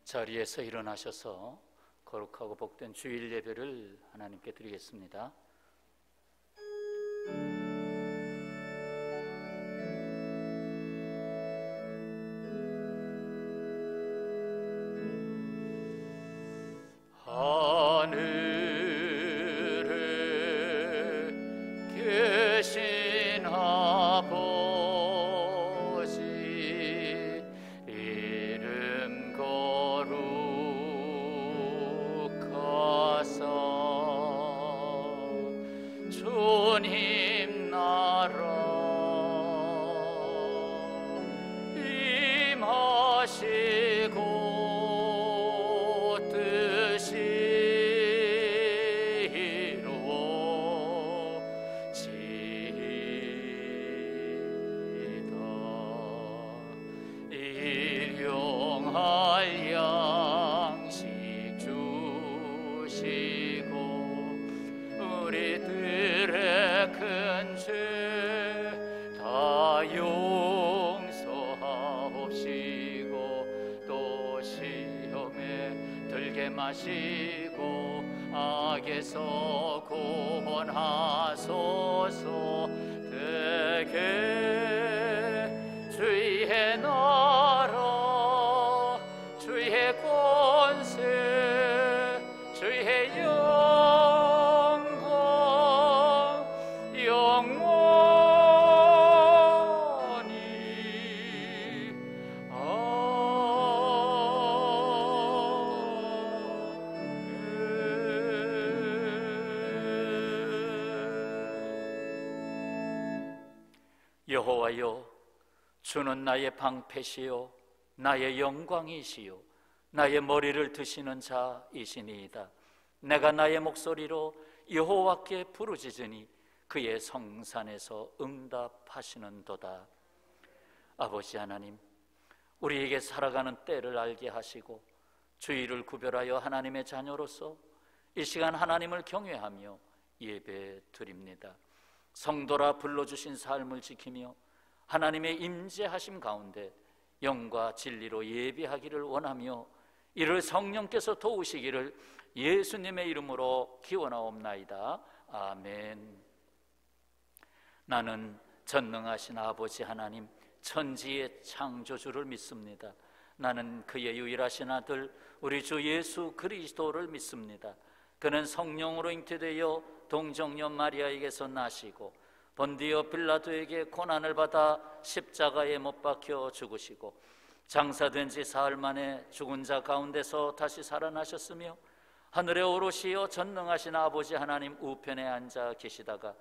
자리에서 일어나셔서 거룩하고 복된 주일 예배를 하나님께 드리겠습니다. 하늘에 계신 아버지, 이름 거룩하사 주님 나라 임하시고 마시고 악에서 구원하소서. 되게 주의 나라 주의 권세 주의 영광 영원히 여호와여, 주는 나의 방패시요 나의 영광이시요 나의 머리를 드시는 자이시니이다. 내가 나의 목소리로 여호와께 부르짖으니 그의 성산에서 응답하시는도다. 아버지 하나님, 우리에게 살아가는 때를 알게 하시고 주의를 구별하여 하나님의 자녀로서 이 시간 하나님을 경외하며 예배 드립니다. 성도라 불러주신 삶을 지키며 하나님의 임재하심 가운데 영과 진리로 예배하기를 원하며 이를 성령께서 도우시기를 예수님의 이름으로 기원하옵나이다. 아멘. 나는 전능하신 아버지 하나님 천지의 창조주를 믿습니다. 나는 그의 유일하신 아들 우리 주 예수 그리스도를 믿습니다. 그는 성령으로 잉태되어 동정녀 마리아에게서 나시고 본디오 빌라도에게 고난을 받아 십자가에 못 박혀 죽으시고 장사된 지 사흘 만에 죽은 자 가운데서 다시 살아나셨으며 하늘에 오르시어 전능하신 아버지 하나님 우편에 앉아 계시다가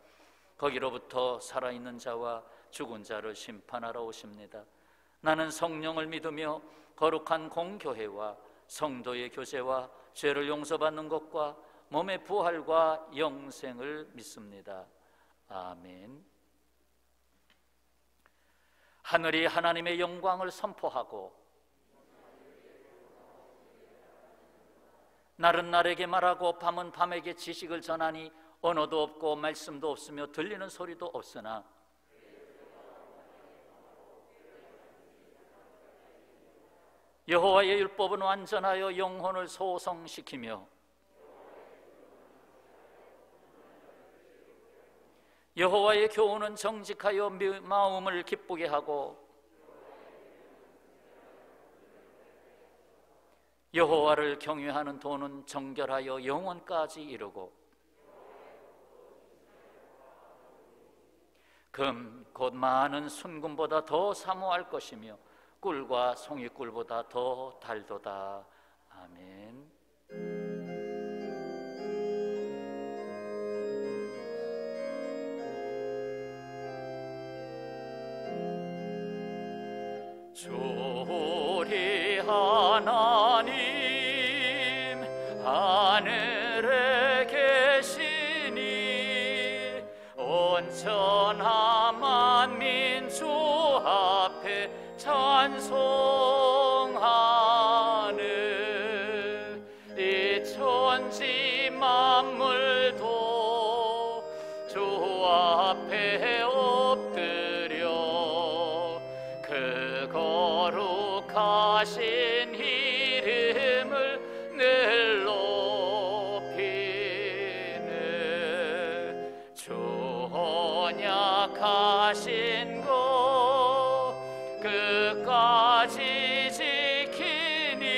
거기로부터 살아있는 자와 죽은 자를 심판하러 오십니다. 나는 성령을 믿으며 거룩한 공교회와 성도의 교제와 죄를 용서받는 것과 몸의 부활과 영생을 믿습니다. 아멘. 하늘이 하나님의 영광을 선포하고 날은 날에게 말하고 밤은 밤에게 지식을 전하니 언어도 없고 말씀도 없으며 들리는 소리도 없으나 여호와의 율법은 완전하여 영혼을 소성시키며 여호와의 교훈은 정직하여 마음을 기쁘게 하고 여호와를 경외하는 도는 정결하여 영원까지 이르고 금 곧 많은 순금보다 더 사모할 것이며 꿀과 송이꿀보다 더 달도다. 아멘. 주리 하나님 하늘에 계시니 온천한 만민 주 앞에 찬송하는 이 천지 만물도 주 앞에 엎드려 그 거룩하신 이름 언약하신 것 끝까지 지키니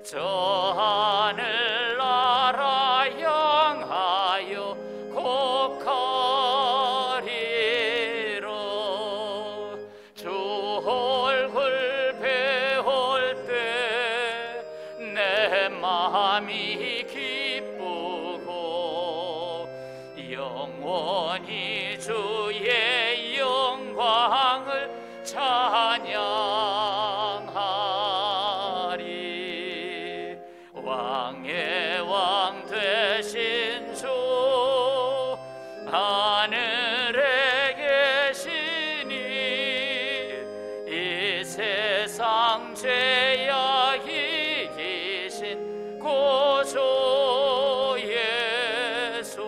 저 하늘나라 향하여 곡하리라. 주 얼굴 배울 때 내 마음이 기쁘고 영원히 주의 영광을 찬양하리. 왕의 왕 되신 주 하늘에 계시니 이 세상 죄악 이기신 구주 예수.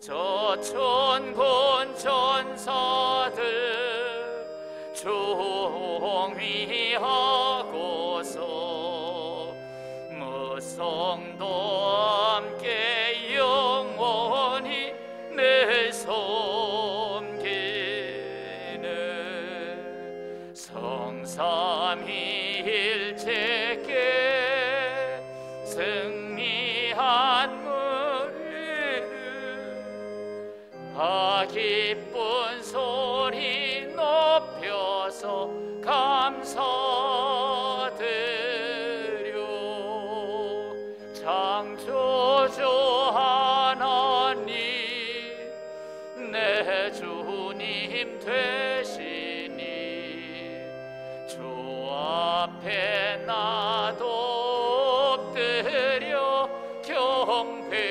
저 천군 천사들 종위하고서 무성도 함께 영원히 내 섬기네. 성삼위일체께 승리한 기쁜 소리 높여서 감사드려. 창조주 하나님 내 주님 되시니 주 앞에 나도 엎드려 경배하네.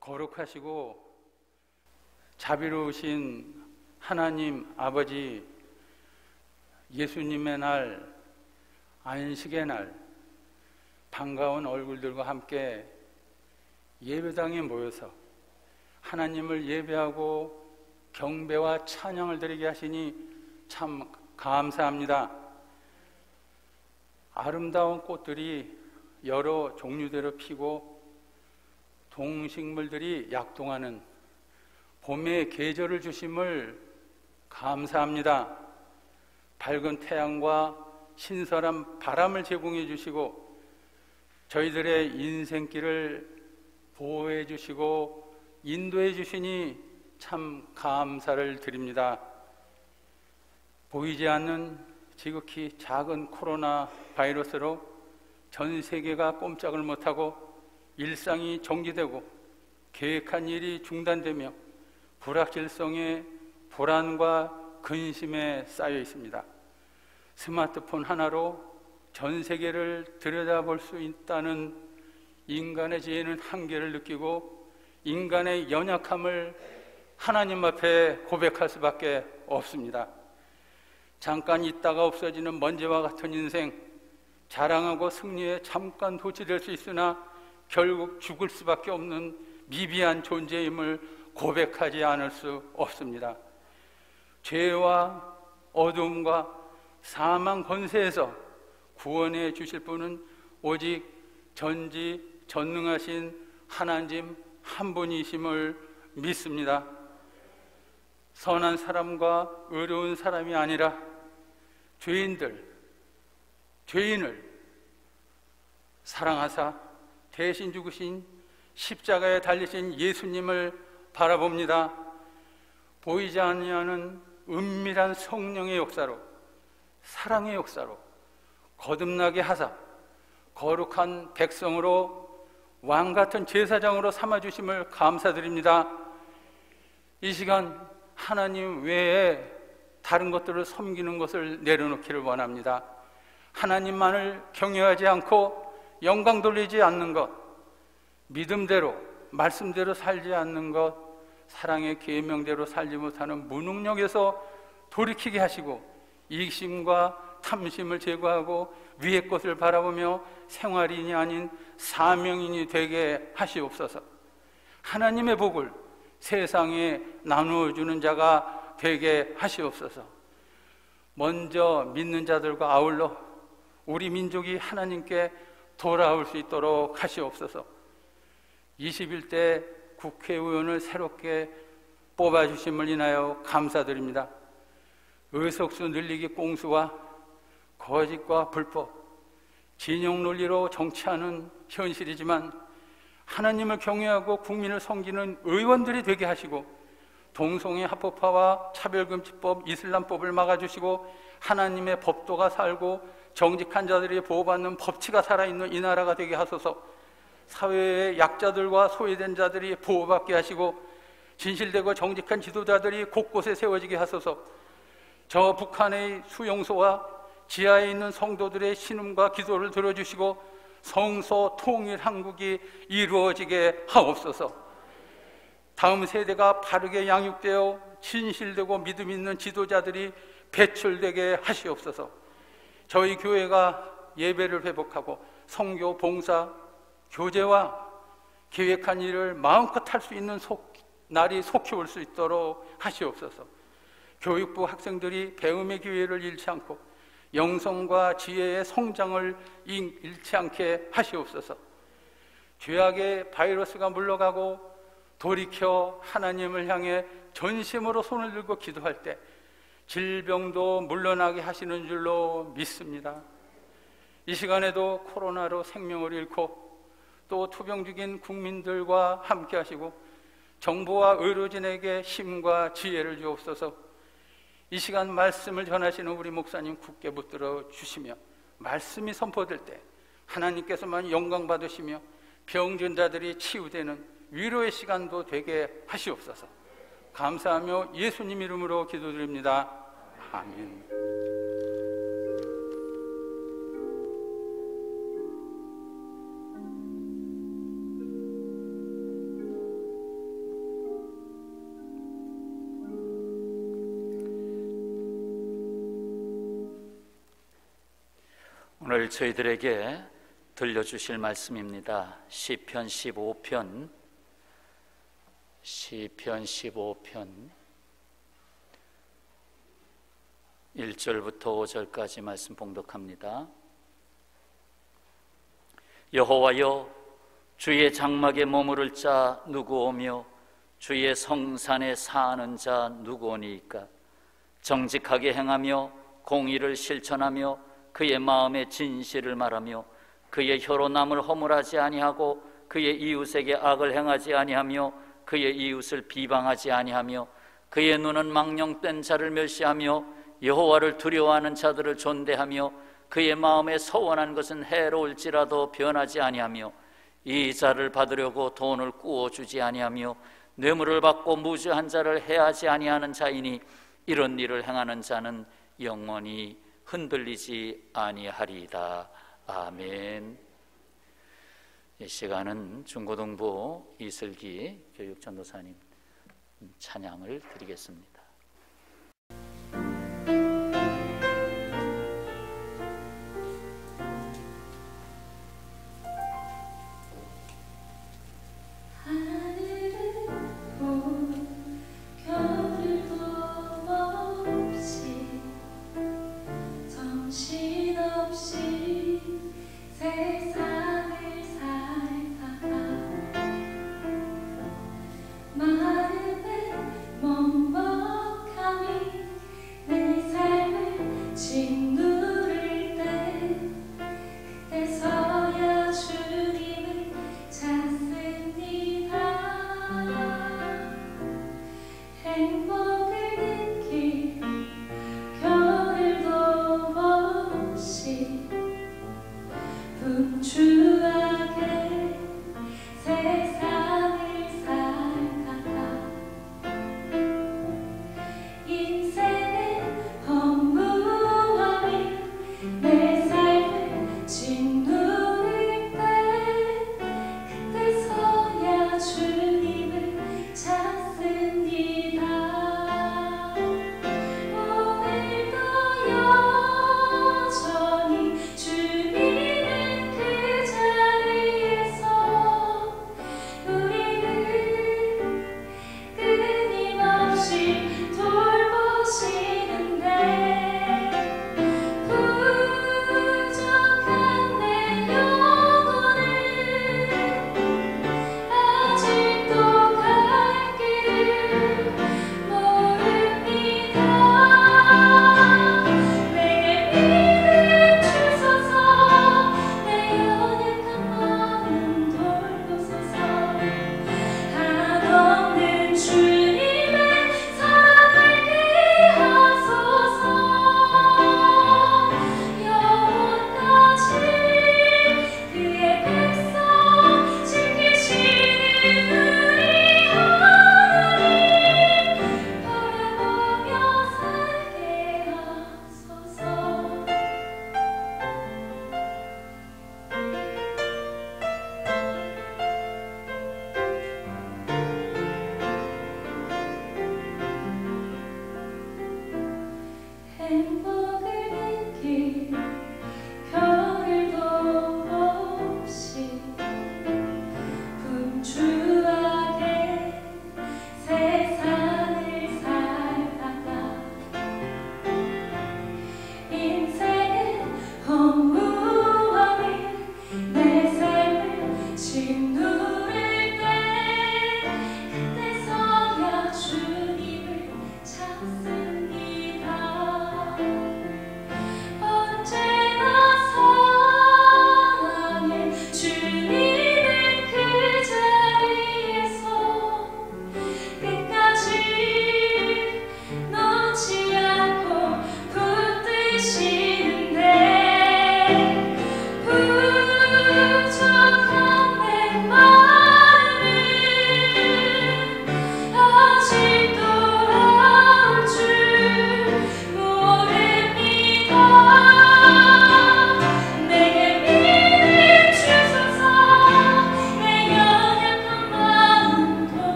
거룩하시고 자비로우신 하나님 아버지, 예수님의 날, 안식의 날, 반가운 얼굴들과 함께 예배당에 모여서 하나님을 예배하고 경배와 찬양을 드리게 하시니 참 감사합니다. 아름다운 꽃들이 여러 종류대로 피고 동식물들이 약동하는 봄의 계절을 주심을 감사합니다. 밝은 태양과 신선한 바람을 제공해 주시고 저희들의 인생길을 보호해 주시고 인도해 주시니 참 감사를 드립니다. 보이지 않는 지극히 작은 코로나 바이러스로 전 세계가 꼼짝을 못하고 일상이 정지되고 계획한 일이 중단되며 불확실성의 불안과 근심에 쌓여 있습니다. 스마트폰 하나로 전 세계를 들여다볼 수 있다는 인간의 지혜는 한계를 느끼고 인간의 연약함을 하나님 앞에 고백할 수밖에 없습니다. 잠깐 있다가 없어지는 먼지와 같은 인생, 자랑하고 승리에 잠깐 도취될 수 있으나 결국 죽을 수밖에 없는 미비한 존재임을 고백하지 않을 수 없습니다. 죄와 어둠과 사망 권세에서 구원해 주실 분은 오직 전지전능하신 하나님 한 분이심을 믿습니다. 선한 사람과 의로운 사람이 아니라 죄인을 사랑하사 대신 죽으신 십자가에 달리신 예수님을 바라봅니다. 보이지 않는 은밀한 성령의 역사로, 사랑의 역사로 거듭나게 하사 거룩한 백성으로 왕같은 제사장으로 삼아주심을 감사드립니다. 이 시간 하나님 외에 다른 것들을 섬기는 것을 내려놓기를 원합니다. 하나님만을 경외하지 않고 영광 돌리지 않는 것, 믿음대로 말씀대로 살지 않는 것, 사랑의 계명대로 살지 못하는 무능력에서 돌이키게 하시고 이익심과 탐심을 제거하고 위의 것을 바라보며 생활인이 아닌 사명인이 되게 하시옵소서. 하나님의 복을 세상에 나누어주는 자가 되게 하시옵소서. 먼저 믿는 자들과 아울러 우리 민족이 하나님께 돌아올 수 있도록 하시옵소서. 21대 국회의원을 새롭게 뽑아주심을 인하여 감사드립니다. 의석수 늘리기 꽁수와 거짓과 불법, 진영 논리로 정치하는 현실이지만 하나님을 경외하고 국민을 섬기는 의원들이 되게 하시고, 동성애 합법화와 차별금지법, 이슬람법을 막아주시고, 하나님의 법도가 살고 정직한 자들이 보호받는 법치가 살아있는 이 나라가 되게 하소서. 사회의 약자들과 소외된 자들이 보호받게 하시고, 진실되고 정직한 지도자들이 곳곳에 세워지게 하소서. 저 북한의 수용소와 지하에 있는 성도들의 신음과 기도를 들어주시고 성소 통일 한국이 이루어지게 하옵소서. 다음 세대가 바르게 양육되어 진실되고 믿음 있는 지도자들이 배출되게 하시옵소서. 저희 교회가 예배를 회복하고 성교, 봉사, 교제와 계획한 일을 마음껏 할 수 있는 날이 속히 올 수 있도록 하시옵소서. 교육부 학생들이 배움의 기회를 잃지 않고 영성과 지혜의 성장을 잃지 않게 하시옵소서. 죄악의 바이러스가 물러가고 돌이켜 하나님을 향해 전심으로 손을 들고 기도할 때 질병도 물러나게 하시는 줄로 믿습니다. 이 시간에도 코로나로 생명을 잃고 또 투병 중인 국민들과 함께 하시고 정부와 의료진에게 힘과 지혜를 주옵소서. 이 시간 말씀을 전하시는 우리 목사님 굳게 붙들어 주시며, 말씀이 선포될 때 하나님께서만 영광 받으시며 병든 자들이 치유되는 위로의 시간도 되게 하시옵소서. 감사하며 예수님 이름으로 기도드립니다. 아멘. 오늘 저희들에게 들려주실 말씀입니다. 시편 15편 1절부터 5절까지 말씀 봉독합니다. 여호와여, 주의 장막에 머무를 자 누구오며 주의 성산에 사는 자 누구오니이까? 정직하게 행하며 공의를 실천하며 그의 마음에 진실을 말하며 그의 혀로 남을 허물하지 아니하고 그의 이웃에게 악을 행하지 아니하며 그의 이웃을 비방하지 아니하며 그의 눈은 망령된 자를 멸시하며 여호와를 두려워하는 자들을 존대하며 그의 마음에 서원한 것은 해로울지라도 변하지 아니하며 이 자를 받으려고 돈을 꾸어주지 아니하며 뇌물을 받고 무죄한 자를 해하지 아니하는 자이니 이런 일을 행하는 자는 영원히 흔들리지 아니하리이다. 아멘. 이 시간은 중고등부 이슬기 교육전도사님 찬양을 드리겠습니다. 마음에 멈춰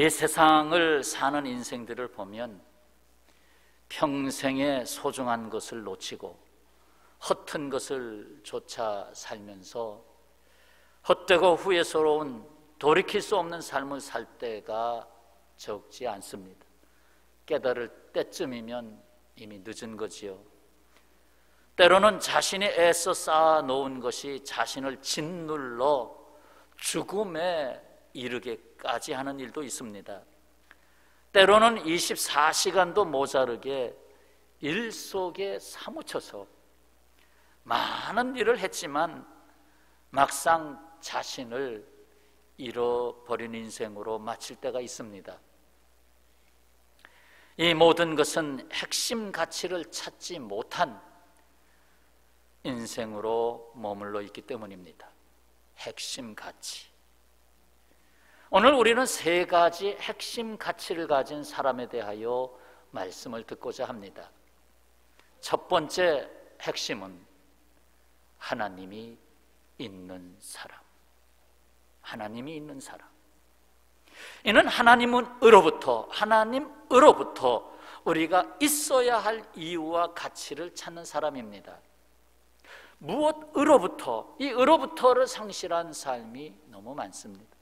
이 세상을 사는 인생들을 보면 평생에 소중한 것을 놓치고 헛된 것을 쫓아 살면서 헛되고 후회스러운 돌이킬 수 없는 삶을 살 때가 적지 않습니다. 깨달을 때쯤이면 이미 늦은 거지요. 때로는 자신이 애써 쌓아놓은 것이 자신을 짓눌러 죽음에 이르게까지 하는 일도 있습니다. 때로는 24시간도 모자르게 일 속에 사무쳐서 많은 일을 했지만 막상 자신을 잃어버린 인생으로 마칠 때가 있습니다. 이 모든 것은 핵심 가치를 찾지 못한 인생으로 머물러 있기 때문입니다. 핵심 가치. 오늘 우리는 세 가지 핵심 가치를 가진 사람에 대하여 말씀을 듣고자 합니다. 첫 번째 핵심은 하나님이 있는 사람. 하나님이 있는 사람. 이는 하나님으로부터 우리가 있어야 할 이유와 가치를 찾는 사람입니다. 무엇으로부터? 이 으로부터를 상실한 삶이 너무 많습니다.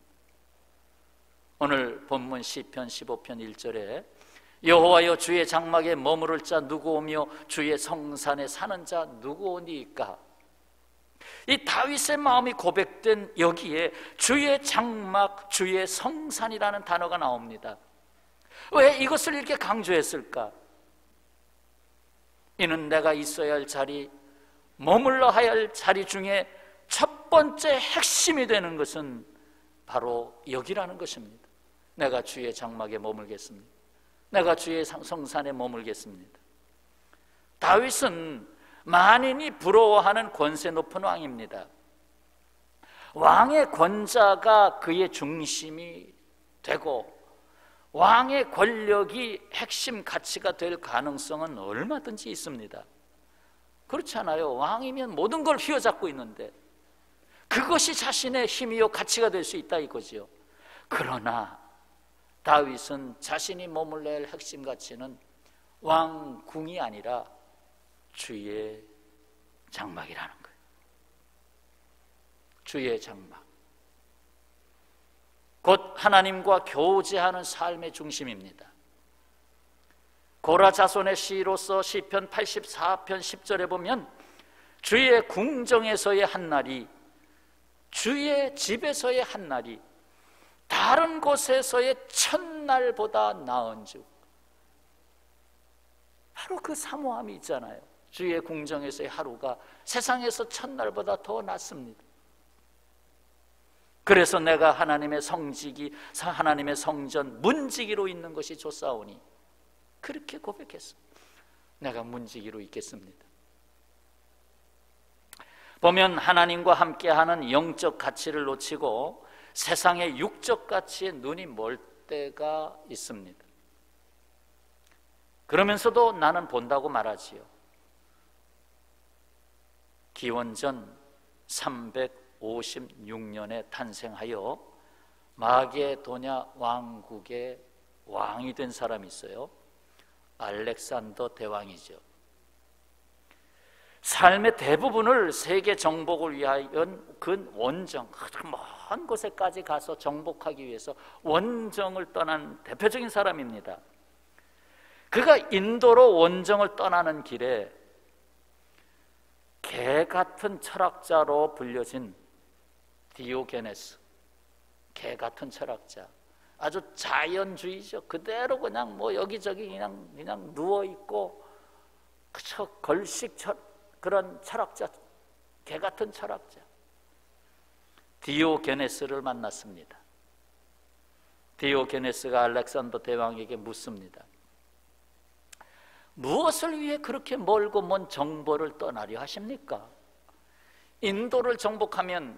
오늘 본문 시편 15편 1절에 여호와여 주의 장막에 머무를 자 누구 오며 주의 성산에 사는 자 누구 오니까? 이 다윗의 마음이 고백된 여기에 주의 장막, 주의 성산이라는 단어가 나옵니다. 왜 이것을 이렇게 강조했을까? 이는 내가 있어야 할 자리, 머물러야 할 자리 중에 첫 번째 핵심이 되는 것은 바로 여기라는 것입니다. 내가 주의 장막에 머물겠습니다. 내가 주의 성산에 머물겠습니다. 다윗은 만인이 부러워하는 권세 높은 왕입니다. 왕의 권자가 그의 중심이 되고 왕의 권력이 핵심 가치가 될 가능성은 얼마든지 있습니다. 그렇지 않아요? 왕이면 모든 걸 휘어잡고 있는데 그것이 자신의 힘이요 가치가 될 수 있다 이거지요. 그러나 다윗은 자신이 머물러야 할 핵심 가치는 왕궁이 아니라 주의 장막이라는 거예요. 주의 장막. 곧 하나님과 교제하는 삶의 중심입니다. 고라 자손의 시로서 시편 84편 10절에 보면 주의 궁정에서의 한날이, 주의 집에서의 한날이 다른 곳에서의 첫날보다 나은즉, 바로 그 사모함이 있잖아요. 주의 궁정에서의 하루가 세상에서 첫날보다 더 낫습니다. 그래서 내가 하나님의 성지기, 하나님의 성전 문지기로 있는 것이 좋사오니 그렇게 고백했어. 내가 문지기로 있겠습니다. 보면 하나님과 함께하는 영적 가치를 놓치고 세상의 육적 가치에 눈이 멀 때가 있습니다. 그러면서도 나는 본다고 말하지요. 기원전 356년에 탄생하여 마게도냐 왕국의 왕이 된 사람이 있어요. 알렉산더 대왕이죠. 삶의 대부분을 세계 정복을 위하여 그 원정, 먼 곳에까지 가서 정복하기 위해서 원정을 떠난 대표적인 사람입니다. 그가 인도로 원정을 떠나는 길에 개 같은 철학자로 불려진 디오게네스, 개 같은 철학자, 아주 자연주의죠. 그대로 그냥 여기저기 그냥 누워 있고 그저 걸식 그런 철학자, 개 같은 철학자 디오게네스를 만났습니다. 디오게네스가 알렉산더 대왕에게 묻습니다. 무엇을 위해 그렇게 멀고 먼 정보를 떠나려 하십니까? 인도를 정복하면,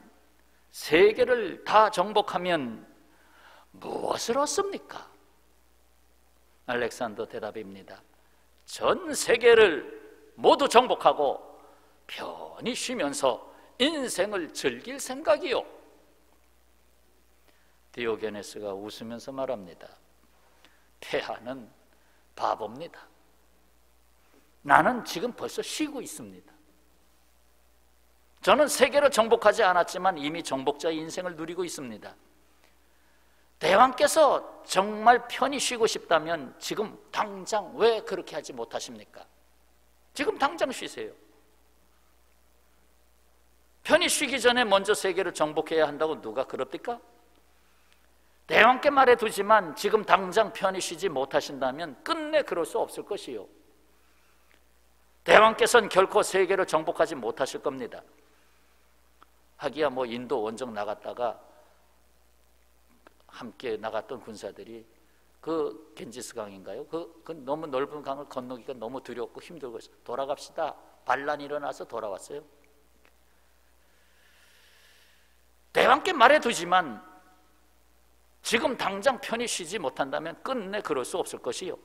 세계를 다 정복하면 무엇을 얻습니까? 알렉산더 대답입니다. 전 세계를 모두 정복하고 편히 쉬면서 인생을 즐길 생각이요. 디오게네스가 웃으면서 말합니다. 폐하는 바보입니다. 나는 지금 벌써 쉬고 있습니다. 저는 세계를 정복하지 않았지만 이미 정복자의 인생을 누리고 있습니다. 대왕께서 정말 편히 쉬고 싶다면 지금 당장 왜 그렇게 하지 못하십니까? 지금 당장 쉬세요. 편히 쉬기 전에 먼저 세계를 정복해야 한다고 누가 그럽니까? 대왕께 말해두지만 지금 당장 편히 쉬지 못하신다면 끝내 그럴 수 없을 것이요. 대왕께서는 결코 세계를 정복하지 못하실 겁니다. 하기야 인도 원정 나갔다가 함께 나갔던 군사들이 그 겐지스 강인가요? 그 너무 넓은 강을 건너기가 너무 두렵고 힘들고 돌아갑시다. 반란이 일어나서 돌아왔어요. 대왕께 말해두지만 지금 당장 편히 쉬지 못한다면 끝내 그럴 수 없을 것이요.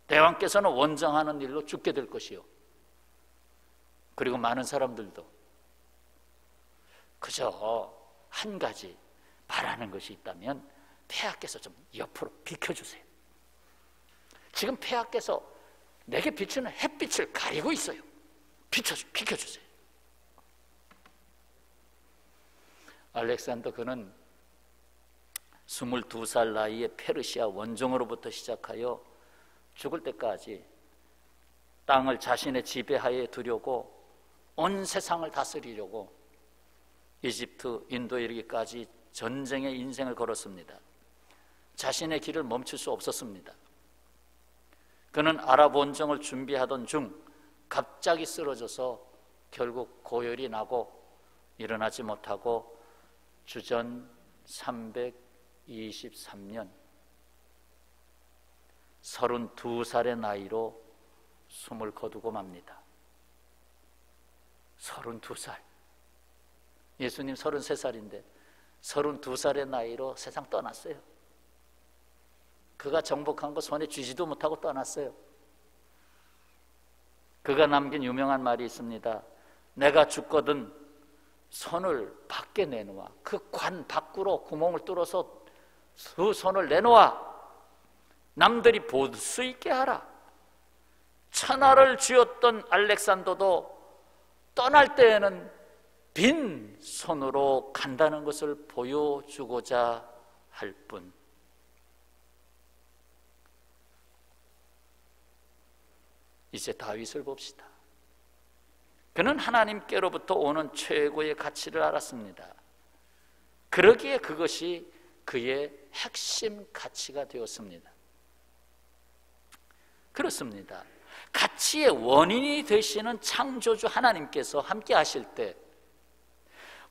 대왕께서는 원정하는 일로 죽게 될 것이요. 그리고 많은 사람들도 그저 한 가지 바라는 것이 있다면 폐하께서 좀 옆으로 비켜주세요. 지금 폐하께서 내게 비추는 햇빛을 가리고 있어요. 비켜주세요. 알렉산더 그는 22살 나이에 페르시아 원정으로부터 시작하여 죽을 때까지 땅을 자신의 지배하에 두려고 온 세상을 다스리려고 이집트, 인도에 이르기까지 전쟁의 인생을 걸었습니다. 자신의 길을 멈출 수 없었습니다. 그는 아랍 원정을 준비하던 중 갑자기 쓰러져서 결국 고열이 나고 일어나지 못하고 주전 323년 32살의 나이로 숨을 거두고 맙니다. 32살. 예수님 33살인데 32살의 나이로 세상 떠났어요. 그가 정복한 거 손에 쥐지도 못하고 떠났어요. 그가 남긴 유명한 말이 있습니다. 내가 죽거든 손을 밖에 내놓아, 그 관 밖으로 구멍을 뚫어서 그 손을 내놓아 남들이 볼 수 있게 하라. 천하를 쥐었던 알렉산더도 떠날 때에는 빈 손으로 간다는 것을 보여주고자 할 뿐. 이제 다윗을 봅시다. 그는 하나님께로부터 오는 최고의 가치를 알았습니다. 그러기에 그것이 그의 핵심 가치가 되었습니다. 그렇습니다. 가치의 원인이 되시는 창조주 하나님께서 함께 하실 때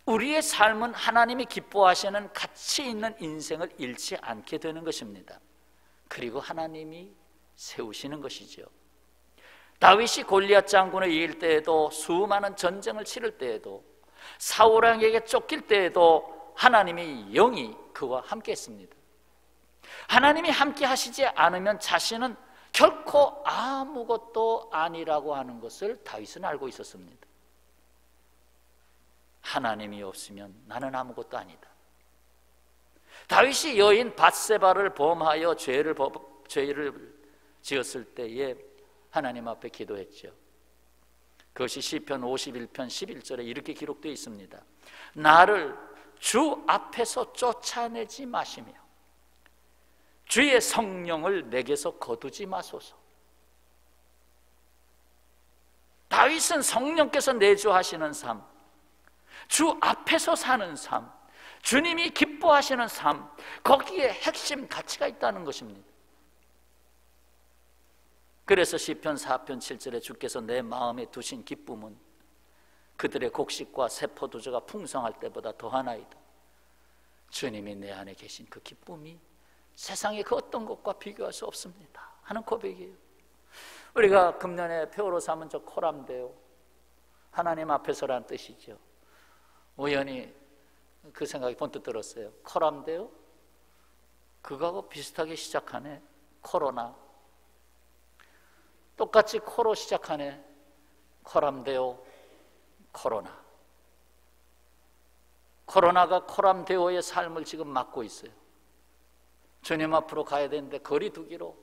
우리의 삶은 하나님이 기뻐하시는 가치 있는 인생을 잃지 않게 되는 것입니다. 그리고 하나님이 세우시는 것이죠. 다윗이 골리앗 장군을 이길 때에도, 수많은 전쟁을 치를 때에도, 사울 왕에게 쫓길 때에도 하나님이 영이 그와 함께 했습니다. 하나님이 함께 하시지 않으면 자신은 결코 아무것도 아니라고 하는 것을 다윗은 알고 있었습니다. 하나님이 없으면 나는 아무것도 아니다. 다윗이 여인 밧세바를 범하여 죄를 지었을 때에 하나님 앞에 기도했죠. 그것이 시편 51편 11절에 이렇게 기록되어 있습니다. 나를 주 앞에서 쫓아내지 마시며 주의 성령을 내게서 거두지 마소서. 다윗은 성령께서 내주하시는 삶, 주 앞에서 사는 삶, 주님이 기뻐하시는 삶, 거기에 핵심 가치가 있다는 것입니다. 그래서 시편 4편 7절에 주께서 내 마음에 두신 기쁨은 그들의 곡식과 새 포도주가 풍성할 때보다 더하나이다. 주님이 내 안에 계신 그 기쁨이 세상의 그 어떤 것과 비교할 수 없습니다 하는 고백이에요. 우리가 금년에 표어로 삼은 저 코람데오, 하나님 앞에서라는 뜻이죠. 우연히 그 생각이 번뜩 들었어요. 코람데오? 그거하고 비슷하게 시작하네. 코로나. 똑같이 코로 시작하네. 코람데오, 코로나. 코로나가 코람데오의 삶을 지금 막고 있어요. 주님 앞으로 가야 되는데 거리두기로,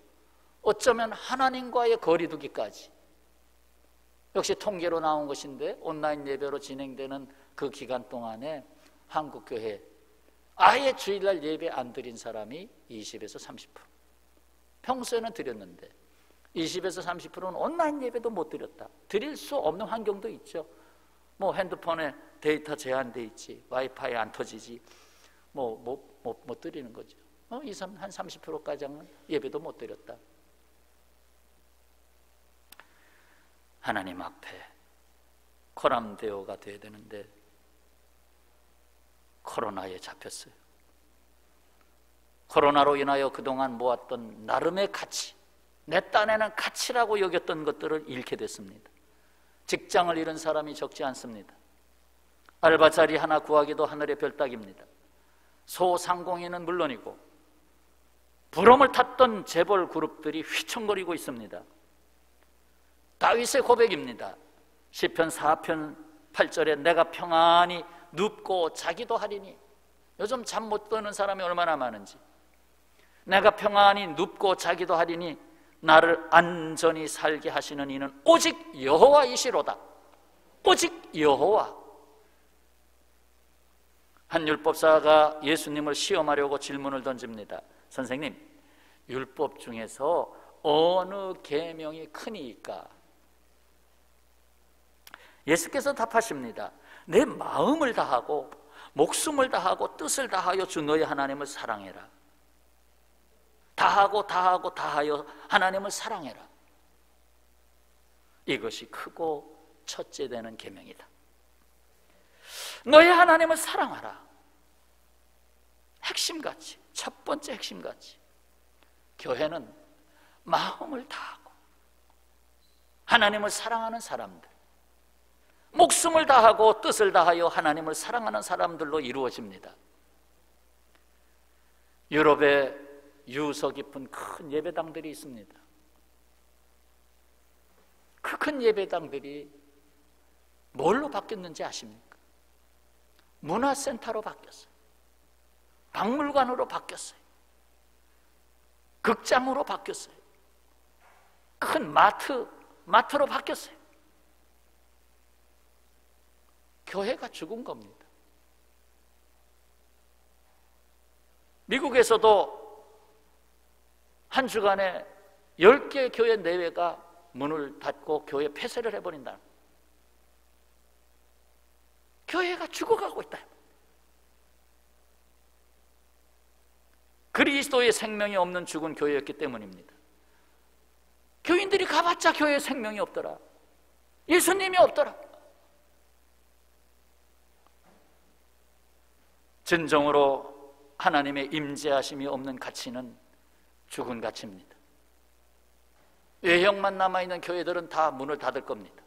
어쩌면 하나님과의 거리두기까지. 역시 통계로 나온 것인데 온라인 예배로 진행되는 그 기간 동안에 한국교회 아예 주일날 예배 안 드린 사람이 20에서 30%. 평소에는 드렸는데 20에서 30%는 온라인 예배도 못 드렸다. 드릴 수 없는 환경도 있죠. 뭐 핸드폰에 데이터 제한돼 있지, 와이파이 안 터지지, 못 드리는 거죠. 한 30%까지는 예배도 못 드렸다. 하나님 앞에 코람데오가 돼야 되는데 코로나에 잡혔어요. 코로나로 인하여 그동안 모았던 나름의 가치, 내 딴에는 가치라고 여겼던 것들을 잃게 됐습니다. 직장을 잃은 사람이 적지 않습니다. 알바 자리 하나 구하기도 하늘의 별 따기입니다. 소상공인은 물론이고 부럼을 탔던 재벌 그룹들이 휘청거리고 있습니다. 다윗의 고백입니다. 시편 4편 8절에 내가 평안히 눕고 자기도 하리니, 요즘 잠 못 드는 사람이 얼마나 많은지. 내가 평안히 눕고 자기도 하리니 나를 안전히 살게 하시는 이는 오직 여호와이시로다. 오직 여호와. 한 율법사가 예수님을 시험하려고 질문을 던집니다. 선생님, 율법 중에서 어느 계명이 크니까? 예수께서 답하십니다. 내 마음을 다하고 목숨을 다하고 뜻을 다하여 주 너의 하나님을 사랑해라. 다하여 하나님을 사랑해라. 이것이 크고 첫째 되는 계명이다. 너의 하나님을 사랑하라. 핵심가치, 첫 번째 핵심가치. 교회는 마음을 다하고 하나님을 사랑하는 사람들, 목숨을 다하고 뜻을 다하여 하나님을 사랑하는 사람들로 이루어집니다. 유럽에 유서 깊은 큰 예배당들이 있습니다. 그 큰 예배당들이 뭘로 바뀌었는지 아십니까? 문화센터로 바뀌었어요. 박물관으로 바뀌었어요. 극장으로 바뀌었어요. 큰 마트로 바뀌었어요. 교회가 죽은 겁니다. 미국에서도 한 주간에 10개 교회 내외가 문을 닫고 교회 폐쇄를 해버린다. 교회가 죽어가고 있다. 그리스도의 생명이 없는 죽은 교회였기 때문입니다. 교인들이 가봤자 교회에 생명이 없더라. 예수님이 없더라. 진정으로 하나님의 임재하심이 없는 가치는 죽은 가치입니다. 외형만 남아있는 교회들은 다 문을 닫을 겁니다.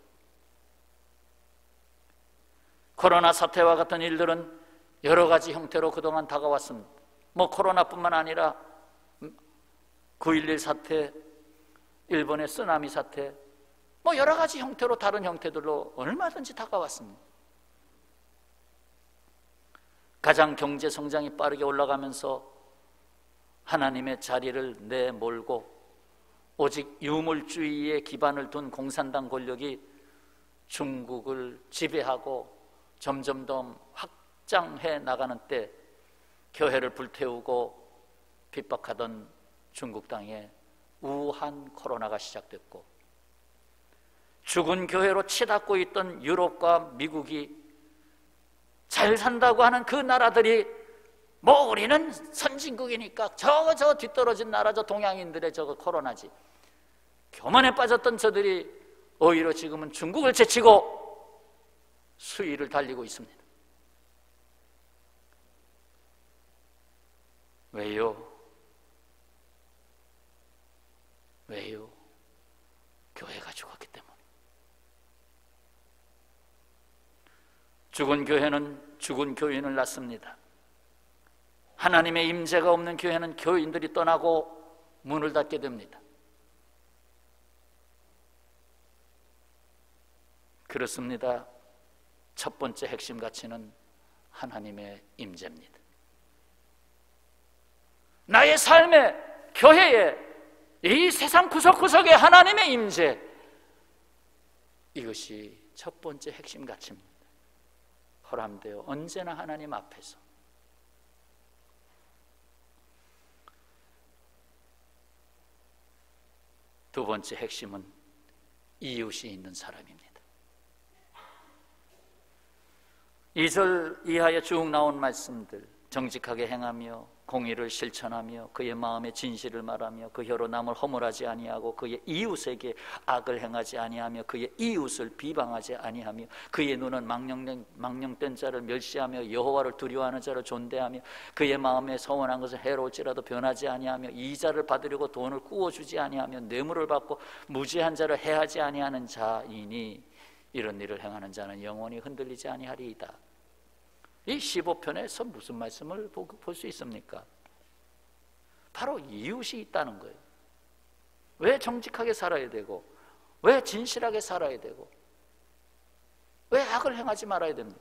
코로나 사태와 같은 일들은 여러 가지 형태로 그동안 다가왔습니다. 코로나뿐만 아니라 9.11 사태, 일본의 쓰나미 사태, 여러 가지 형태로 다른 형태들로 얼마든지 다가왔습니다. 가장 경제 성장이 빠르게 올라가면서 하나님의 자리를 내몰고 오직 유물주의에 기반을 둔 공산당 권력이 중국을 지배하고 점점 더 확장해 나가는 때 교회를 불태우고 핍박하던 중국 땅에 우한 코로나가 시작됐고, 죽은 교회로 치닫고 있던 유럽과 미국이 잘 산다고 하는 그 나라들이 우리는 선진국이니까 저 뒤떨어진 나라, 저 동양인들의 저거 코로나지, 교만에 빠졌던 저들이 오히려 지금은 중국을 제치고 수위를 달리고 있습니다. 왜요? 왜요? 교회가 죽었기 때문에. 죽은 교회는 죽은 교인을 낳습니다. 하나님의 임재가 없는 교회는 교인들이 떠나고 문을 닫게 됩니다. 그렇습니다. 첫 번째 핵심 가치는 하나님의 임재입니다. 나의 삶에, 교회에, 이 세상 구석구석에 하나님의 임재, 이것이 첫 번째 핵심 가치입니다. 허람되어 언제나 하나님 앞에서. 두 번째 핵심은 이웃이 있는 사람입니다. 2절 이하에 쭉 나온 말씀들, 정직하게 행하며 공의를 실천하며 그의 마음에 진실을 말하며 그 혀로 남을 허물하지 아니하고 그의 이웃에게 악을 행하지 아니하며 그의 이웃을 비방하지 아니하며 그의 눈은 망령된 자를 멸시하며 여호와를 두려워하는 자를 존대하며 그의 마음에 서원한 것을 해로울지라도 변하지 아니하며 이자를 받으려고 돈을 꾸어주지 아니하며 뇌물을 받고 무지한 자를 해하지 아니하는 자이니 이런 일을 행하는 자는 영원히 흔들리지 아니하리이다. 이 15편에서 무슨 말씀을 볼 수 있습니까? 바로 이웃이 있다는 거예요. 왜 정직하게 살아야 되고, 왜 진실하게 살아야 되고, 왜 악을 행하지 말아야 됩니까?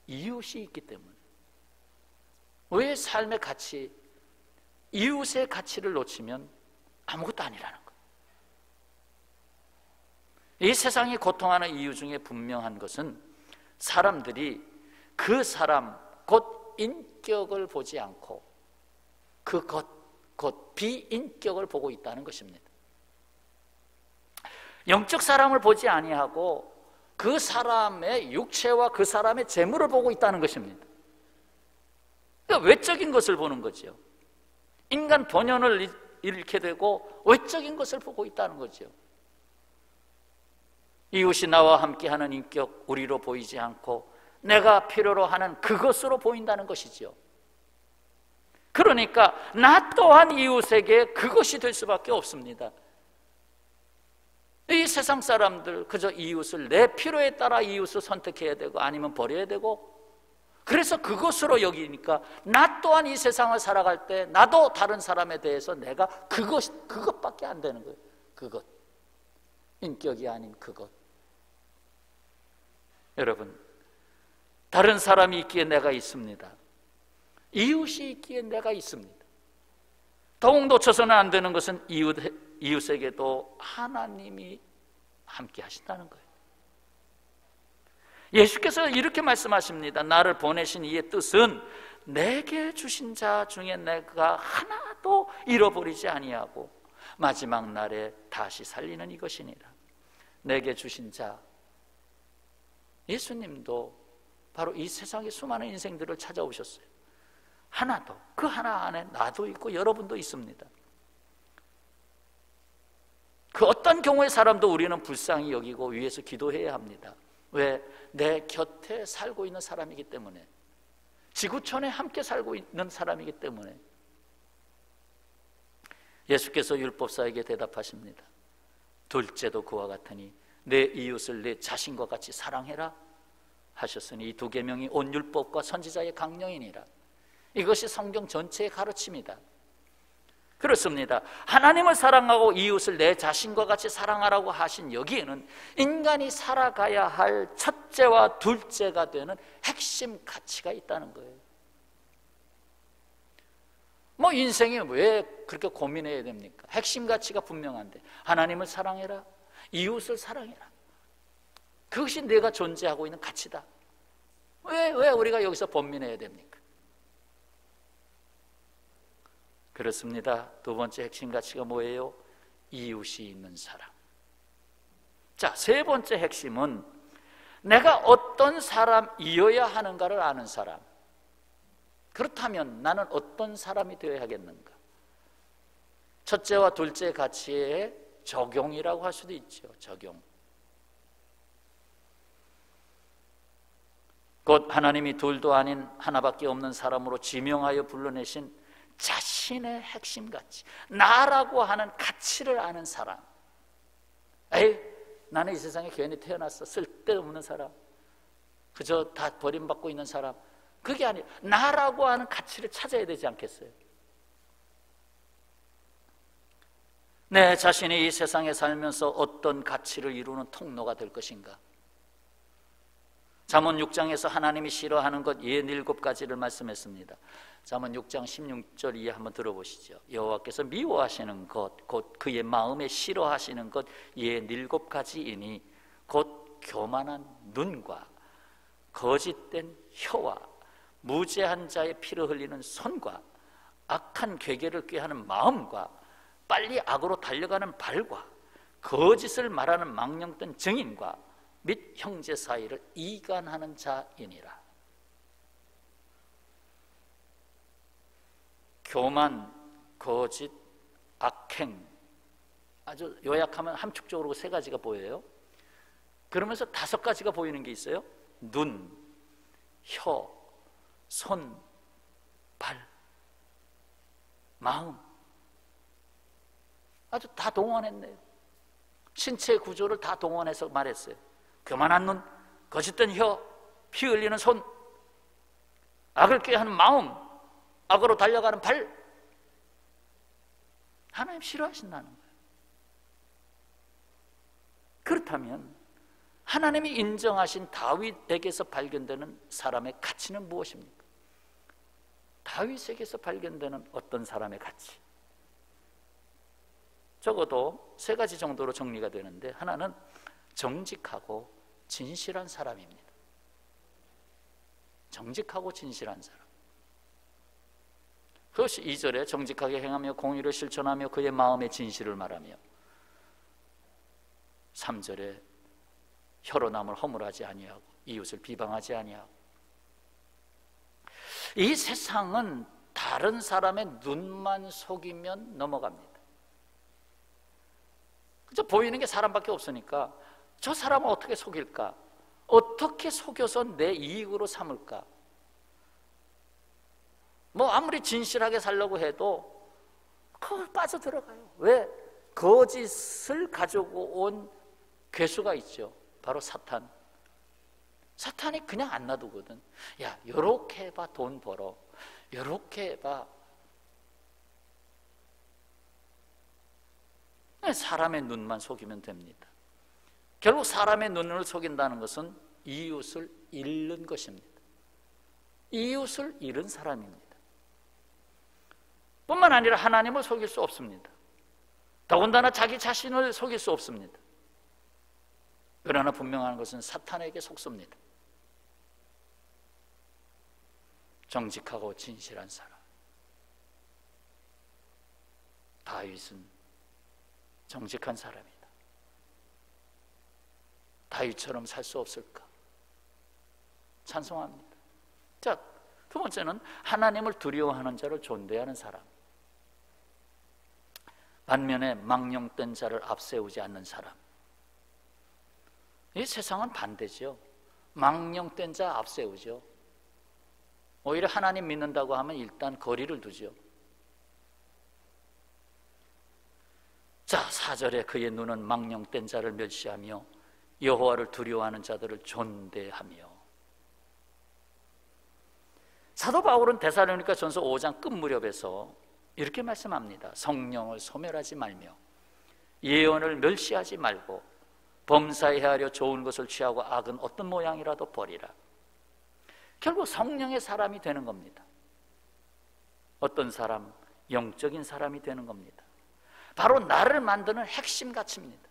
이웃이 있기 때문에. 왜 삶의 가치, 이웃의 가치를 놓치면 아무것도 아니라는 거예요. 이 세상이 고통하는 이유 중에 분명한 것은 사람들이 그 사람 곧 인격을 보지 않고 그 곧 비인격을 보고 있다는 것입니다. 영적 사람을 보지 아니하고 그 사람의 육체와 그 사람의 재물을 보고 있다는 것입니다. 그러니까 외적인 것을 보는 거죠. 인간 본연을 잃게 되고 외적인 것을 보고 있다는 거죠. 이웃이 나와 함께하는 인격, 우리로 보이지 않고 내가 필요로 하는 그것으로 보인다는 것이죠. 그러니까 나 또한 이웃에게 그것이 될 수밖에 없습니다. 이 세상 사람들 그저 이웃을 내 필요에 따라 이웃을 선택해야 되고 아니면 버려야 되고, 그래서 그것으로 여기니까 나 또한 이 세상을 살아갈 때 나도 다른 사람에 대해서 내가 그것밖에 안 되는 거예요. 그것, 인격이 아닌 그것. 여러분, 다른 사람이 있기에 내가 있습니다. 이웃이 있기에 내가 있습니다. 더욱 놓쳐서는 안 되는 것은 이웃에게도 하나님이 함께 하신다는 거예요. 예수께서 이렇게 말씀하십니다. 나를 보내신 이의 뜻은 내게 주신 자 중에 내가 하나도 잃어버리지 아니하고 마지막 날에 다시 살리는 이것이니라. 내게 주신 자, 예수님도 바로 이 세상의 수많은 인생들을 찾아오셨어요. 하나도, 그 하나 안에 나도 있고 여러분도 있습니다. 그 어떤 경우의 사람도 우리는 불쌍히 여기고 위해서 기도해야 합니다. 왜? 내 곁에 살고 있는 사람이기 때문에, 지구촌에 함께 살고 있는 사람이기 때문에. 예수께서 율법사에게 대답하십니다. 둘째도 그와 같으니 내 이웃을 내 자신과 같이 사랑해라 하셨으니 이 두 계명이 온 율법과 선지자의 강령이니라. 이것이 성경 전체의 가르침이다. 그렇습니다. 하나님을 사랑하고 이웃을 내 자신과 같이 사랑하라고 하신 여기에는 인간이 살아가야 할 첫째와 둘째가 되는 핵심 가치가 있다는 거예요. 뭐 인생이 왜 그렇게 고민해야 됩니까? 핵심 가치가 분명한데, 하나님을 사랑해라, 이웃을 사랑해라. 그것이 내가 존재하고 있는 가치다. 왜 우리가 여기서 번민해야 됩니까? 그렇습니다. 두 번째 핵심 가치가 뭐예요? 이웃이 있는 사람. 자, 세 번째 핵심은 내가 어떤 사람이어야 하는가를 아는 사람. 그렇다면 나는 어떤 사람이 되어야 하겠는가? 첫째와 둘째 가치의 적용이라고 할 수도 있죠. 적용. 곧 하나님이 둘도 아닌 하나밖에 없는 사람으로 지명하여 불러내신 자신의 핵심 가치, 나라고 하는 가치를 아는 사람. 에이, 나는 이 세상에 괜히 태어났어. 쓸데없는 사람, 그저 다 버림받고 있는 사람. 그게 아니에요. 나라고 하는 가치를 찾아야 되지 않겠어요? 내 자신이 이 세상에 살면서 어떤 가치를 이루는 통로가 될 것인가? 잠언 6장에서 하나님이 싫어하는 것 67가지를 말씀했습니다. 잠언 6장 16절 이하 한번 들어보시죠. 여호와께서 미워하시는 것, 곧 그의 마음에 싫어하시는 것 67가지이니 곧 교만한 눈과 거짓된 혀와 무죄한 자의 피를 흘리는 손과 악한 괴계를 꾀하는 마음과 빨리 악으로 달려가는 발과 거짓을 말하는 망령된 증인과 및 형제 사이를 이간하는 자이니라. 교만, 거짓, 악행, 아주 요약하면 함축적으로 세 가지가 보여요. 그러면서 5가지가 보이는 게 있어요. 눈, 혀, 손, 발, 마음. 아주 다 동원했네요. 신체 구조를 다 동원해서 말했어요. 교만한 눈, 거짓된 혀, 피 흘리는 손, 악을 꾀하는 마음, 악으로 달려가는 발. 하나님 싫어하신다는 거예요. 그렇다면 하나님이 인정하신 다윗에게서 발견되는 사람의 가치는 무엇입니까? 다윗에게서 발견되는 어떤 사람의 가치? 적어도 3가지 정도로 정리가 되는데, 하나는 정직하고 진실한 사람입니다. 정직하고 진실한 사람. 그것이 2절에 정직하게 행하며 공의를 실천하며 그의 마음의 진실을 말하며, 3절에 혀로 남을 허물하지 아니하고 이웃을 비방하지 아니하고. 이 세상은 다른 사람의 눈만 속이면 넘어갑니다. 그저 보이는 게 사람밖에 없으니까 저 사람을 어떻게 속일까? 어떻게 속여서 내 이익으로 삼을까? 뭐 아무리 진실하게 살려고 해도 그걸 빠져들어가요. 왜? 거짓을 가지고 온 괴수가 있죠. 바로 사탄. 사탄이 그냥 안 놔두거든. 야, 요렇게 해봐 돈 벌어, 요렇게 해봐. 사람의 눈만 속이면 됩니다. 결국 사람의 눈을 속인다는 것은 이웃을 잃는 것입니다. 이웃을 잃은 사람입니다. 뿐만 아니라 하나님을 속일 수 없습니다. 더군다나 자기 자신을 속일 수 없습니다. 그러나 분명한 것은 사탄에게 속습니다. 정직하고 진실한 사람. 다윗은 정직한 사람이다. 다윗처럼 살 수 없을까? 찬송합니다. 자, 2번째는 하나님을 두려워하는 자를 존대하는 사람. 반면에 망령된 자를 앞세우지 않는 사람. 이 세상은 반대죠. 망령된 자 앞세우죠. 오히려 하나님 믿는다고 하면 일단 거리를 두죠. 자, 4절에 그의 눈은 망령된 자를 멸시하며 여호와를 두려워하는 자들을 존대하며. 사도 바울은 데살로니가 전서 5장 끝 무렵에서 이렇게 말씀합니다. 성령을 소멸하지 말며 예언을 멸시하지 말고 범사에 헤아려 좋은 것을 취하고 악은 어떤 모양이라도 버리라. 결국 성령의 사람이 되는 겁니다. 어떤 사람? 영적인 사람이 되는 겁니다. 바로 나를 만드는 핵심 가치입니다.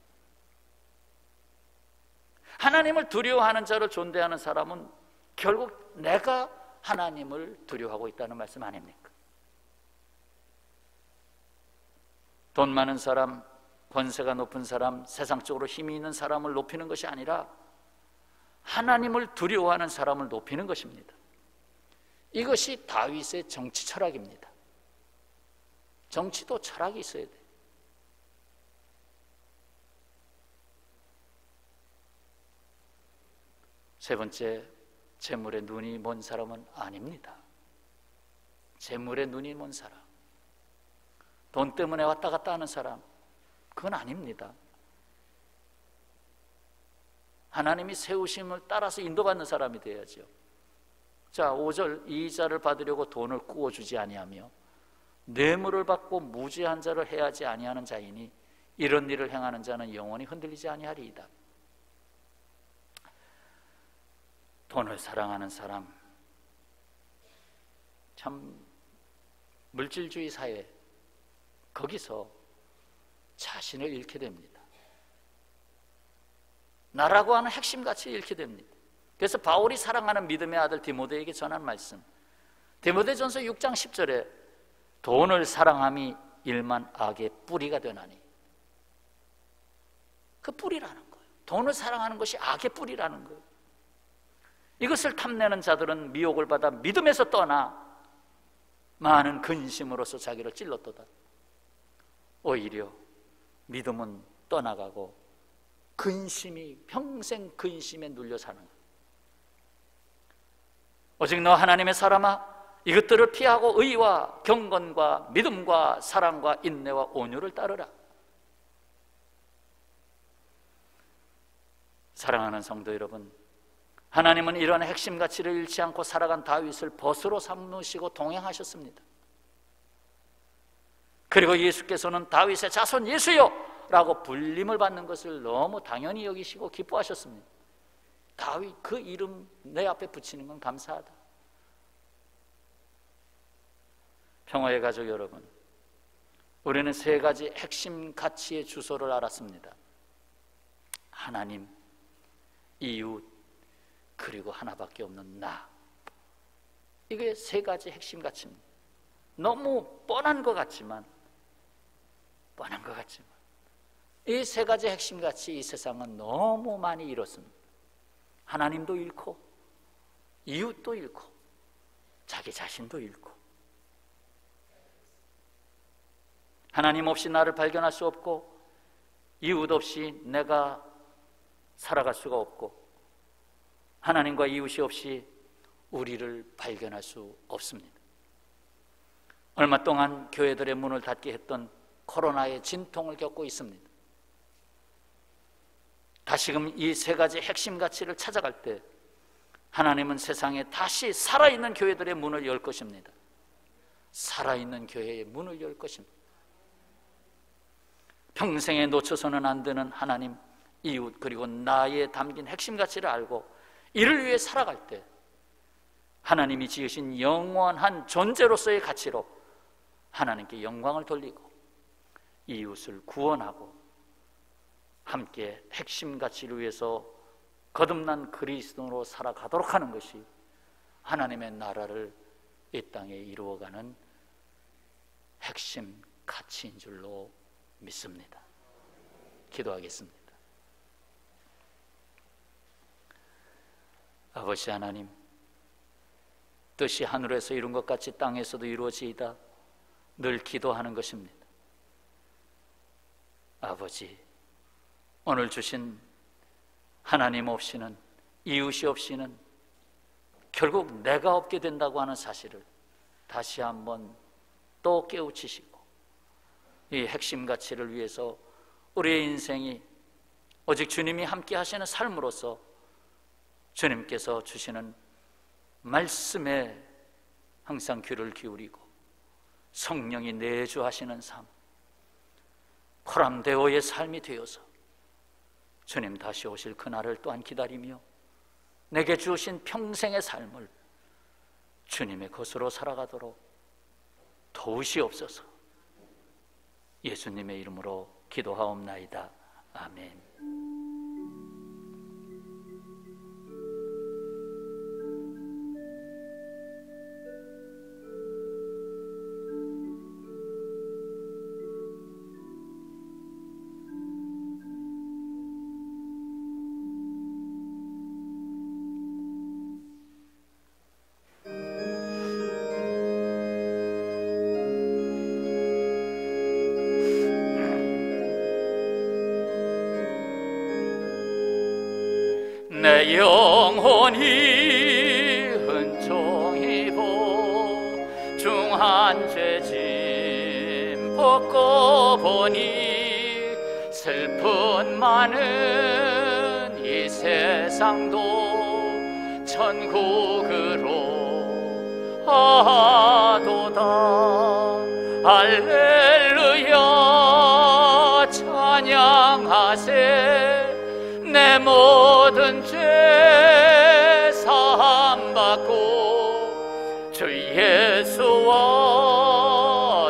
하나님을 두려워하는 자를 존대하는 사람은 결국 내가 하나님을 두려워하고 있다는 말씀 아닙니까? 돈 많은 사람, 권세가 높은 사람, 세상적으로 힘이 있는 사람을 높이는 것이 아니라 하나님을 두려워하는 사람을 높이는 것입니다. 이것이 다윗의 정치 철학입니다. 정치도 철학이 있어야 돼요. 세 번째, 재물에 눈이 먼 사람은 아닙니다. 재물에 눈이 먼 사람, 돈 때문에 왔다 갔다 하는 사람, 그건 아닙니다. 하나님이 세우심을 따라서 인도받는 사람이 되어야죠. 자, 5절, 이 자를 받으려고 돈을 꾸어주지 아니하며 뇌물을 받고 무죄한 자를 해하지 아니하는 자이니 이런 일을 행하는 자는 영원히 흔들리지 아니하리이다. 돈을 사랑하는 사람, 참 물질주의 사회, 거기서 자신을 잃게 됩니다. 나라고 하는 핵심 가치를 잃게 됩니다. 그래서 바울이 사랑하는 믿음의 아들 디모데에게 전한 말씀, 디모데전서 6장 10절에 돈을 사랑함이 일만 악의 뿌리가 되나니, 그 뿌리라는 거예요. 돈을 사랑하는 것이 악의 뿌리라는 거예요. 이것을 탐내는 자들은 미혹을 받아 믿음에서 떠나 많은 근심으로서 자기를 찔렀도다. 오히려 믿음은 떠나가고 근심이, 평생 근심에 눌려 사는 거예요. 오직 너 하나님의 사람아, 이것들을 피하고 의와 경건과 믿음과 사랑과 인내와 온유를 따르라. 사랑하는 성도 여러분, 하나님은 이런 핵심 가치를 잃지 않고 살아간 다윗을 벗으로 삼으시고 동행하셨습니다. 그리고 예수께서는 다윗의 자손 예수여 라고 불림을 받는 것을 너무 당연히 여기시고 기뻐하셨습니다. 다윗, 그 이름 내 앞에 붙이는 건 감사하다. 평화의 가족 여러분, 우리는 세 가지 핵심 가치의 주소를 알았습니다. 하나님, 이웃, 그리고 하나밖에 없는 나. 이게 세 가지 핵심 가치입니다. 너무 뻔한 것 같지만 이 세 가지 핵심 가치, 이 세상은 너무 많이 잃었습니다. 하나님도 잃고 이웃도 잃고 자기 자신도 잃고, 하나님 없이 나를 발견할 수 없고 이웃 없이 내가 살아갈 수가 없고 하나님과 이웃이 없이 우리를 발견할 수 없습니다. 얼마 동안 교회들의 문을 닫게 했던 코로나의 진통을 겪고 있습니다. 다시금 이 세 가지 핵심 가치를 찾아갈 때 하나님은 세상에 다시 살아있는 교회들의 문을 열 것입니다. 살아있는 교회의 문을 열 것입니다. 평생에 놓쳐서는 안 되는 하나님, 이웃, 그리고 나에 담긴 핵심 가치를 알고 이를 위해 살아갈 때 하나님이 지으신 영원한 존재로서의 가치로 하나님께 영광을 돌리고 이웃을 구원하고 함께 핵심 가치를 위해서 거듭난 그리스도로 살아가도록 하는 것이 하나님의 나라를 이 땅에 이루어가는 핵심 가치인 줄로 믿습니다. 기도하겠습니다. 아버지 하나님, 뜻이 하늘에서 이룬 것 같이 땅에서도 이루어지이다 늘 기도하는 것입니다. 아버지, 오늘 주신 하나님 없이는, 이웃이 없이는 결국 내가 없게 된다고 하는 사실을 다시 한번 또 깨우치시고, 이 핵심 가치를 위해서 우리의 인생이 오직 주님이 함께 하시는 삶으로서 주님께서 주시는 말씀에 항상 귀를 기울이고 성령이 내주하시는 삶, 코람데오의 삶이 되어서 주님 다시 오실 그날을 또한 기다리며 내게 주신 평생의 삶을 주님의 것으로 살아가도록 도우시옵소서. 예수님의 이름으로 기도하옵나이다. 아멘. 내 영혼이 은총히 보중한 죄짐 벗고 보니 슬픈 많은 이 세상도 천국으로 하도다. 할렐루야 찬양하세. 내 모든 죄 사함받고 주 예수와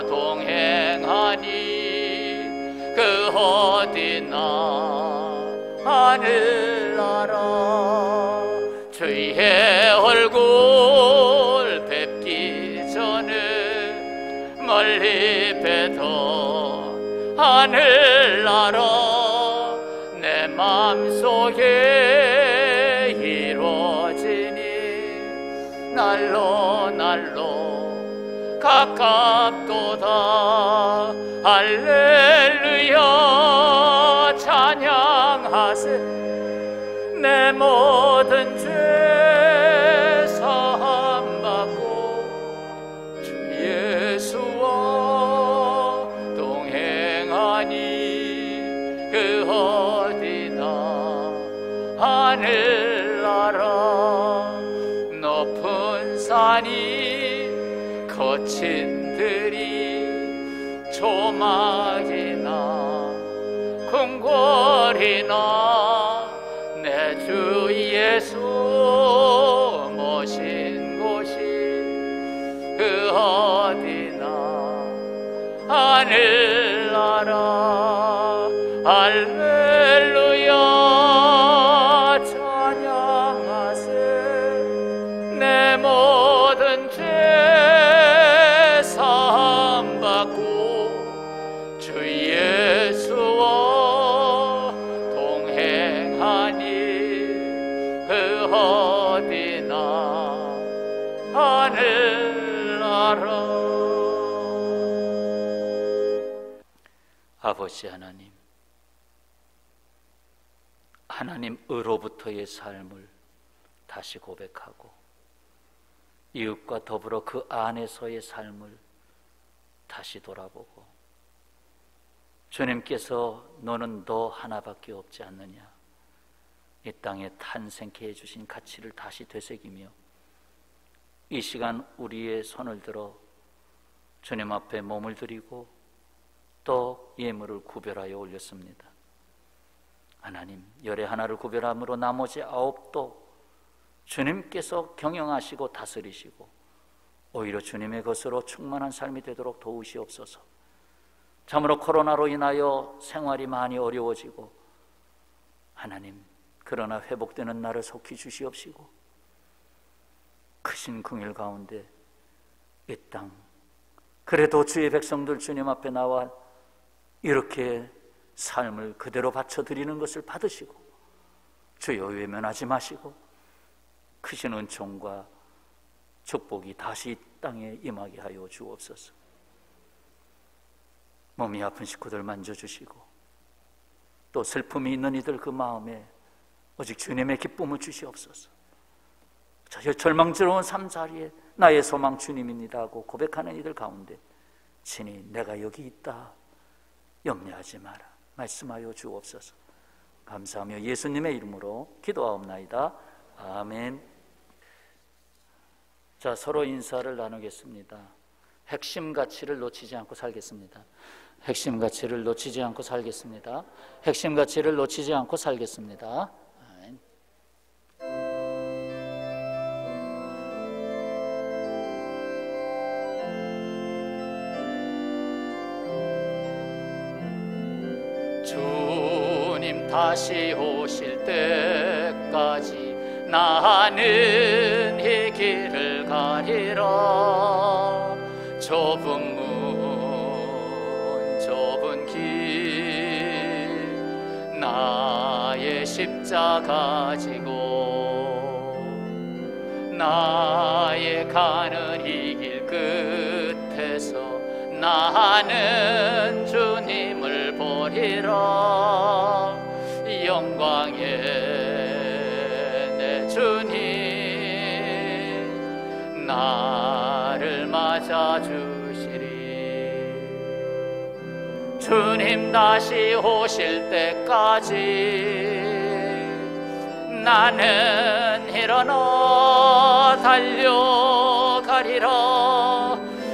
동행하니 그 어디나 하늘나라. 주의 얼굴 뵙기 전에 멀리 뵈던 하늘나라 내 맘속에 이루어지니 날로 날로 가깝도다. 할렐루야 찬양하세. 내 모든 죄 사함받고 주 예수와 동행하니 그 하늘나라. 높은 산이 거친 들이 조막이나 궁궐이나 내 주 예수 모신 곳이 그 어디나 하늘나라. 할렐루야 찬양하세. 내 모든 죄 사함받고 주 예수와 동행하니 그 어디나 하늘나라. 아버지 하나님, 하나님으로부터의 삶을 다시 고백하고 이웃과 더불어 그 안에서의 삶을 다시 돌아보고 주님께서 너는 너 하나밖에 없지 않느냐, 이 땅에 탄생케 해주신 가치를 다시 되새기며 이 시간 우리의 손을 들어 주님 앞에 몸을 드리고 또 예물을 구별하여 올렸습니다. 하나님, 열의 하나를 구별함으로 나머지 9도 주님께서 경영하시고 다스리시고 오히려 주님의 것으로 충만한 삶이 되도록 도우시옵소서. 참으로 코로나로 인하여 생활이 많이 어려워지고 하나님, 그러나 회복되는 날을 속히 주시옵시고 크신 긍휼 가운데 이 땅 그래도 주의 백성들 주님 앞에 나와 이렇게 삶을 그대로 바쳐드리는 것을 받으시고 주여 외면하지 마시고 크신 은총과 축복이 다시 이 땅에 임하게 하여 주옵소서. 몸이 아픈 식구들 만져주시고 또 슬픔이 있는 이들 그 마음에 오직 주님의 기쁨을 주시옵소서. 저 절망스러운 삶자리에 나의 소망 주님입니다 하고 고백하는 이들 가운데 친히 내가 여기 있다 염려하지 마라 말씀하여 주옵소서. 감사하며 예수님의 이름으로 기도하옵나이다. 아멘. 자, 서로 인사를 나누겠습니다. 핵심 가치를 놓치지 않고 살겠습니다. 핵심 가치를 놓치지 않고 살겠습니다. 핵심 가치를 놓치지 않고 살겠습니다. 아멘. 주님 다시 오실 때까지 나는 이 길을 가리라. 좁은 문 좁은 길 나의 십자가 지고 나의 가는 이 길 끝에서 나는 주님을 보리라. 영광의 내 주님 나를 맞아주시리. 주님 다시 오실 때까지 나는 일어나 달려가리라.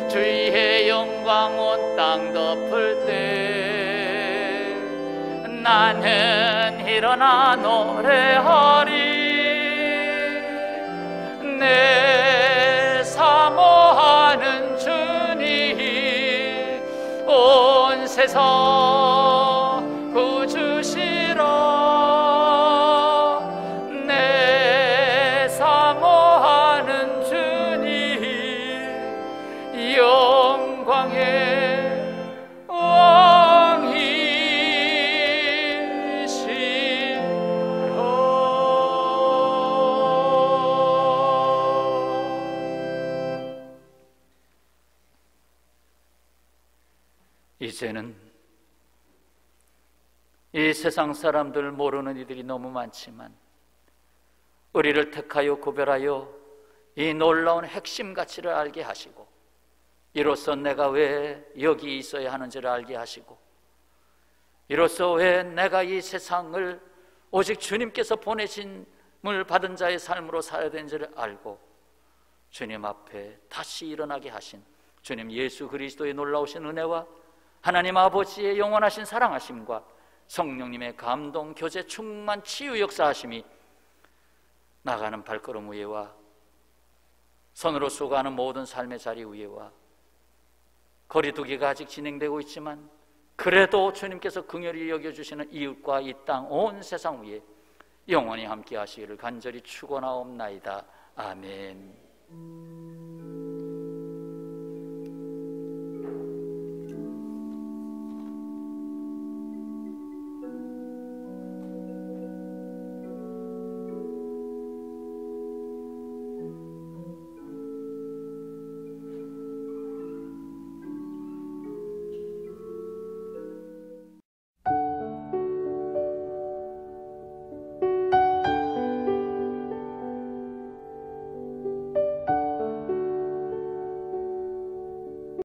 주의 영광 온 땅 덮을 때 나는 일어나 노래하리. 내 사모하는 주님 온 세상 구주시라. 내 사모하는 주님 영광의 이제는 이 세상 사람들 모르는 이들이 너무 많지만 우리를 택하여 구별하여 이 놀라운 핵심 가치를 알게 하시고 이로써 내가 왜 여기 있어야 하는지를 알게 하시고 이로써 왜 내가 이 세상을 오직 주님께서 보내심을 받은 자의 삶으로 살아야 되는지를 알고 주님 앞에 다시 일어나게 하신 주님 예수 그리스도의 놀라우신 은혜와 하나님 아버지의 영원하신 사랑하심과 성령님의 감동, 교제, 충만, 치유 역사하심이 나가는 발걸음 위에와 손으로 쏘가는 모든 삶의 자리 위에와 거리두기가 아직 진행되고 있지만 그래도 주님께서 긍휼히 여겨주시는 이웃과 이 땅 온 세상 위에 영원히 함께 하시기를 간절히 축원하옵나이다. 아멘.